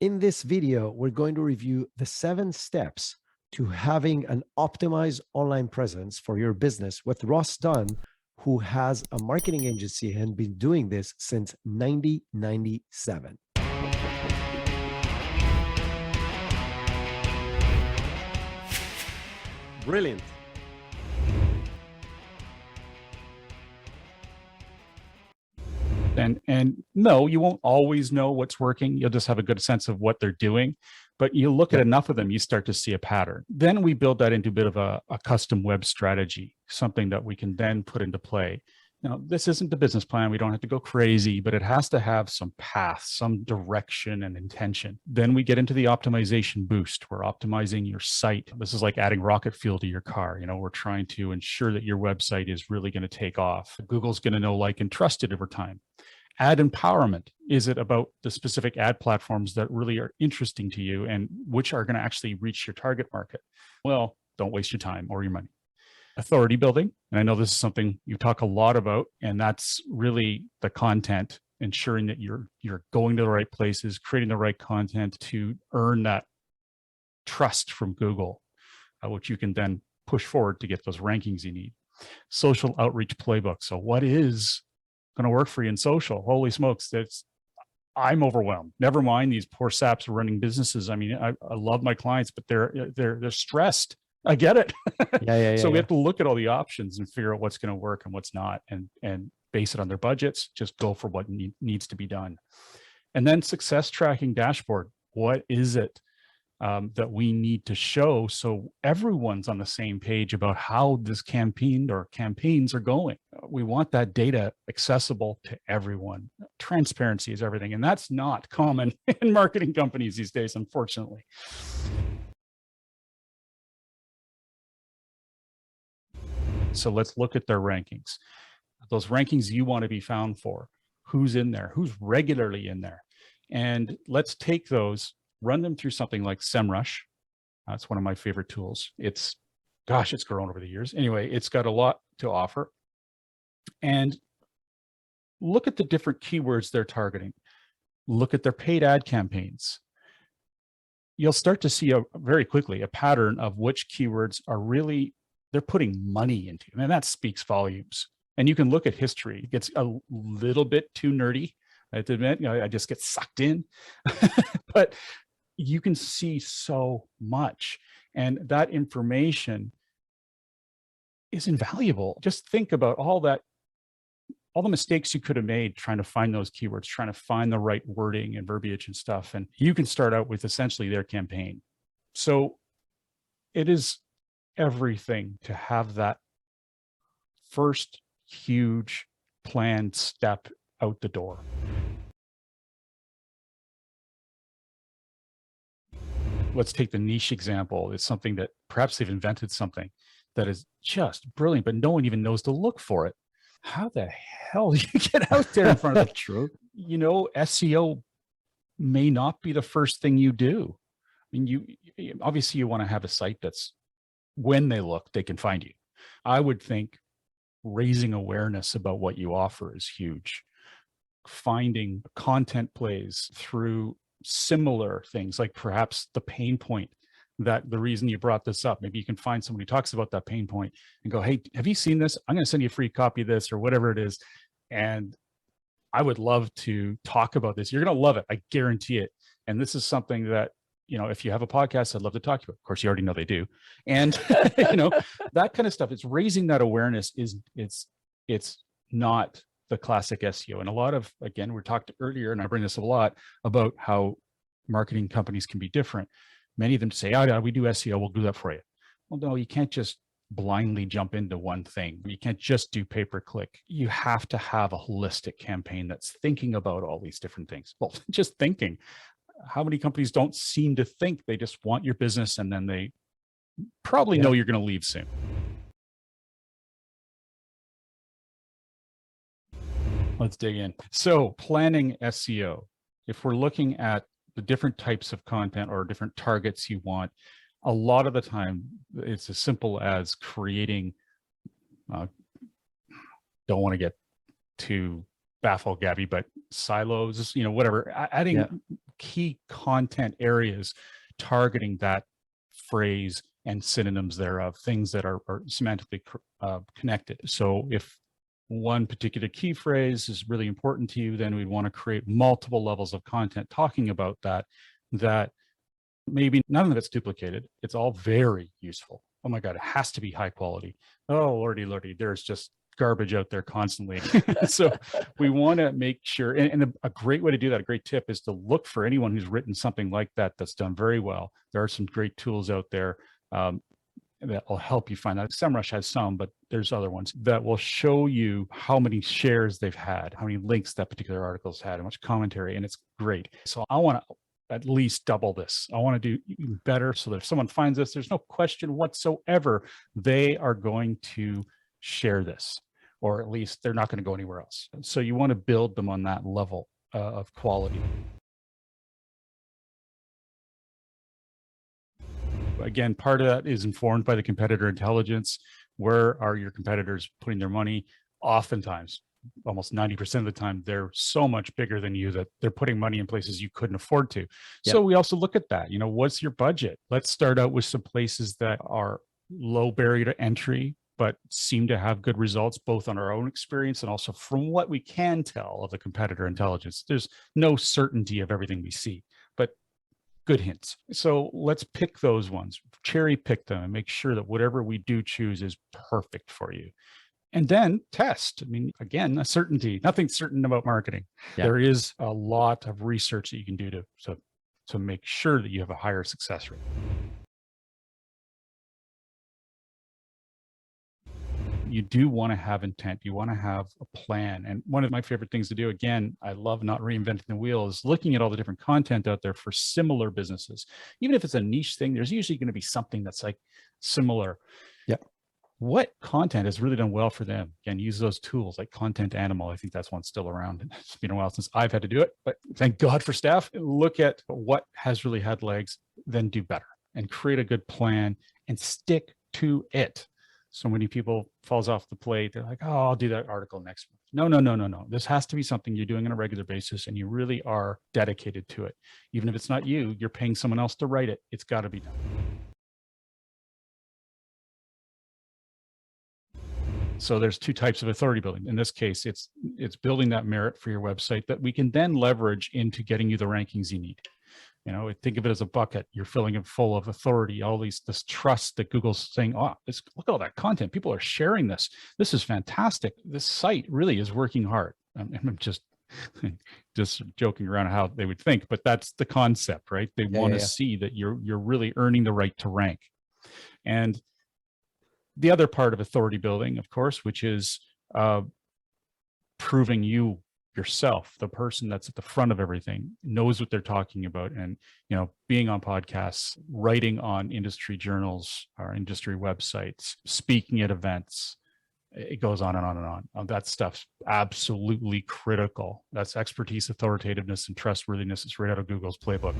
In this video, we're going to review the 7 steps to having an optimized online presence for your business with Ross Dunn, who has a marketing agency and been doing this since 1997. Brilliant. And no, you won't always know what's working. You'll just have a good sense of what they're doing. But you look at enough of them, you start to see a pattern. Then we build that into a bit of a custom web strategy, something that we can then put into play. Now, this isn't the business plan. We don't have to go crazy, but it has to have some path, some direction and intention. Then we get into the optimization boost. We're optimizing your site. This is like adding rocket fuel to your car. We're trying to ensure that your website is really going to take off. Google's going to know, like, and trust it over time. Ad empowerment. Is it about the specific ad platforms that really are interesting to you and which are going to actually reach your target market? Well, don't waste your time or your money. Authority building. And I know this is something you talk a lot about, and that's really the content, ensuring that you're going to the right places, creating the right content to earn that trust from Google, which you can then push forward to get those rankings you need. Social outreach playbook. So what is going to work for you in social? Holy smokes, I'm overwhelmed. Never mind these poor saps running businesses. I mean, I love my clients, but they're stressed. I get it. So we have to look at all the options and figure out what's going to work and what's not, and base it on their budgets. Just go for what needs to be done. And then success tracking dashboard. What is it that we need to show so everyone's on the same page about how this campaign or campaigns are going? We want that data accessible to everyone. Transparency is everything, and that's not common in marketing companies these days, unfortunately. So let's look at their rankings. Those rankings you want to be found for. Who's in there? Who's regularly in there? And let's take those, run them through something like SEMRush. That's one of my favorite tools. It's grown over the years. Anyway, it's got a lot to offer. And look at the different keywords they're targeting. Look at their paid ad campaigns. You'll start to see very quickly a pattern of which keywords are really they're putting money into, and that speaks volumes. And you can look at history. It gets a little bit too nerdy, I have to admit. I just get sucked in, but you can see so much, and that information is invaluable. Just think about all the mistakes you could have made trying to find those keywords, trying to find the right wording and verbiage and stuff. And you can start out with essentially their campaign. So it is everything to have that first huge planned step out the door. Let's take the niche example. It's something that perhaps they've invented something that is just brilliant, but no one even knows to look for it. How the hell do you get out there in front of it? True. SEO may not be the first thing you do. I mean, you obviously you want to have a site that's, when they look, they can find you. I would think raising awareness about what you offer is huge. Finding content plays through similar things, like perhaps the pain point, that the reason you brought this up. Maybe you can find somebody who talks about that pain point and go, hey, have you seen this? I'm going to send you a free copy of this or whatever it is. And I would love to talk about this. You're going to love it. I guarantee it. And this is something that, if you have a podcast, I'd love to talk to you. Of course, you already know they do. And, that kind of stuff, it's raising that awareness it's not the classic SEO. And a lot of, again, we talked earlier, and I bring this up a lot, about how marketing companies can be different. Many of them say, oh, yeah, we do SEO, we'll do that for you. Well, no, you can't just blindly jump into one thing. You can't just do pay-per-click. You have to have a holistic campaign that's thinking about all these different things. Well, just thinking. How many companies don't seem to think? They just want your business, and then they probably know you're going to leave soon. Let's dig in. So planning SEO. If we're looking at the different types of content or different targets you want, a lot of the time it's as simple as creating, don't want to get too baffle Gabby, but silos, whatever, adding key content areas, targeting that phrase and synonyms thereof, things that are semantically connected. So if one particular key phrase is really important to you, then we'd want to create multiple levels of content talking about that maybe none of it's duplicated. It's all very useful. Oh my God, it has to be high quality. Oh, lordy, there's just garbage out there constantly. So we want to make sure, and a great way to do that, a great tip is to look for anyone who's written something like that that's done very well. There are some great tools out there that will help you find that. SEMRush has some, but there's other ones that will show you how many shares they've had, how many links that particular article's had, how much commentary, and it's great. So I want to at least double this. I want to do even better so that if someone finds this, there's no question whatsoever they are going to share this, or at least they're not going to go anywhere else. So you want to build them on that level of quality. Again, part of that is informed by the competitor intelligence. Where are your competitors putting their money? Oftentimes, almost 90% of the time, they're so much bigger than you that they're putting money in places you couldn't afford to. Yep. So we also look at that. What's your budget? Let's start out with some places that are low barrier to entry, but seem to have good results, both on our own experience and also from what we can tell of the competitor intelligence. There's no certainty of everything we see, but good hints. So let's pick those ones, cherry pick them, and make sure that whatever we do choose is perfect for you. And then test. I mean, again, a certainty. Nothing's certain about marketing. Yeah. There is a lot of research that you can do to make sure that you have a higher success rate. You do want to have intent. You want to have a plan. And one of my favorite things to do, again, I love not reinventing the wheel, is looking at all the different content out there for similar businesses. Even if it's a niche thing, there's usually going to be something that's like similar. Yeah. What content has really done well for them? Again, use those tools like Content Animal. I think that's one still around. It's been a while since I've had to do it, but thank God for staff. Look at what has really had legs, then do better and create a good plan and stick to it. So many people falls off the plate. They're like, oh, I'll do that article next month. No. This has to be something you're doing on a regular basis and you really are dedicated to it. Even if it's not you, you're paying someone else to write it. It's got to be done. So there's two types of authority building. In this case, it's building that merit for your website that we can then leverage into getting you the rankings you need. Think of it as a bucket. You're filling it full of authority, this trust that Google's saying, look at all that content. People are sharing this. This is fantastic. This site really is working hard. I'm just joking around how they would think, but that's the concept, right? They want to see that you're really earning the right to rank. And the other part of authority building, of course, which is proving you yourself, the person that's at the front of everything, knows what they're talking about, and being on podcasts, writing on industry journals or industry websites, speaking at events. It goes on and on and on. That stuff's absolutely critical. That's expertise, authoritativeness, and trustworthiness. It's right out of Google's playbook.